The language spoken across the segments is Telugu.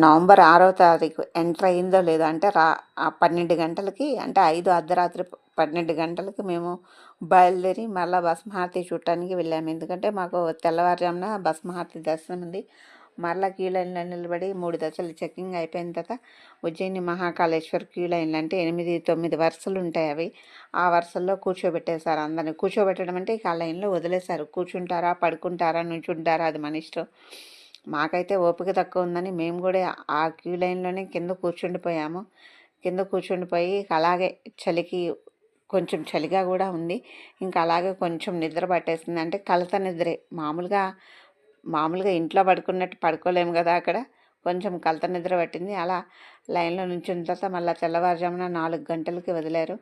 నవంబర్ 6వ తారీఖు ఎంటర్ అయిందో లేదో అంటే 12 గంటలకి, అంటే 5 అర్ధరాత్రి 12 గంటలకి మేము బయలుదేరి మళ్ళీ భస్మహారతి చూడటానికి వెళ్ళాము. ఎందుకంటే మాకు తెల్లవారుజామున భస్మహారతి దర్శనం ఉంది. మరలా క్యూ లైన్లో నిలబడి 3 దశలు చెక్కింగ్ అయిపోయిన తర్వాత ఉజ్జయిని మహాకాళేశ్వర్ క్యూ లైన్లు అంటే 8, 9 వరుసలు ఉంటాయి. అవి ఆ వరుసల్లో కూర్చోబెట్టేశారు అందరిని. కూర్చోబెట్టడం అంటే ఇక ఆ లైన్లో వదిలేశారు. కూర్చుంటారా, పడుకుంటారా, నుంచుంటారా అది మన ఇష్టం. మాకైతే ఓపిక తక్కువ ఉందని మేము కూడా ఆ క్యూ లైన్లోనే కింద కూర్చుండిపోయాము. కింద కూర్చుండిపోయి అలాగే చలికి కొంచెం చలిగా కూడా ఉంది. ఇంకా అలాగే కొంచెం నిద్ర పట్టేసింది. అంటే కలత నిద్రే. మామూలుగా ఇంట్లో పడుకున్నట్టు పడుకోలేము కదా, అక్కడ కొంచెం కలత నిద్ర పట్టింది. అలా లైన్లో నుంచిన తర్వాత మళ్ళీ తెల్లవారుజామున 4 గంటలకి వదిలారు.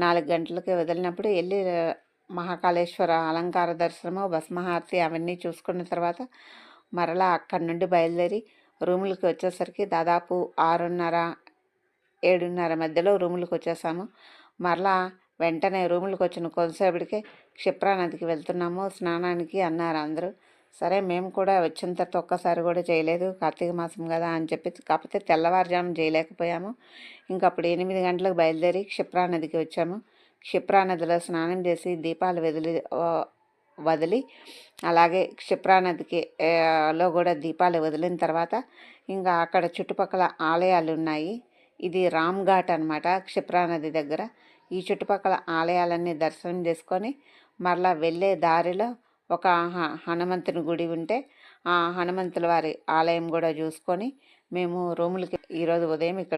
4 గంటలకి వదిలినప్పుడు వెళ్ళి మహాకాళేశ్వర అలంకార దర్శనము, భస్మహారతి అవన్నీ చూసుకున్న తర్వాత మరలా అక్కడి నుండి బయలుదేరి రూములకి వచ్చేసరికి దాదాపు 6:30, 7:30 మధ్యలో రూములకు వచ్చేసాము. మరలా వెంటనే రూములకు వచ్చిన కొంతసేపటికే క్షిప్రా నదికి వెళ్తున్నాము స్నానానికి అన్నారు అందరూ. సరే మేము కూడా వచ్చిన తర్వాత ఒక్కసారి కూడా చేయలేదు, కార్తీక మాసం కదా అని చెప్పి. కాకపోతే తెల్లవారుజాము చేయలేకపోయాము. ఇంకప్పుడు 8 గంటలకు బయలుదేరి క్షిప్రా నదికి వచ్చాము. క్షిప్రా నదిలో స్నానం చేసి దీపాలు వదిలి అలాగే క్షిప్రా నదికి లో కూడా దీపాలు వదిలిన తర్వాత ఇంకా అక్కడ చుట్టుపక్కల ఆలయాలు ఉన్నాయి. ఇది రామ్ ఘాట్ అనమాట క్షిప్రా నది దగ్గర. ఈ చుట్టుపక్కల ఆలయాలన్నీ దర్శనం చేసుకొని మరలా వెళ్ళే దారిలో ఒక హనుమంతుని గుడి ఉంటే ఆ హనుమంతుల వారి ఆలయం కూడా చూసుకొని మేము రూములకి ఈరోజు ఉదయం ఇక్కడ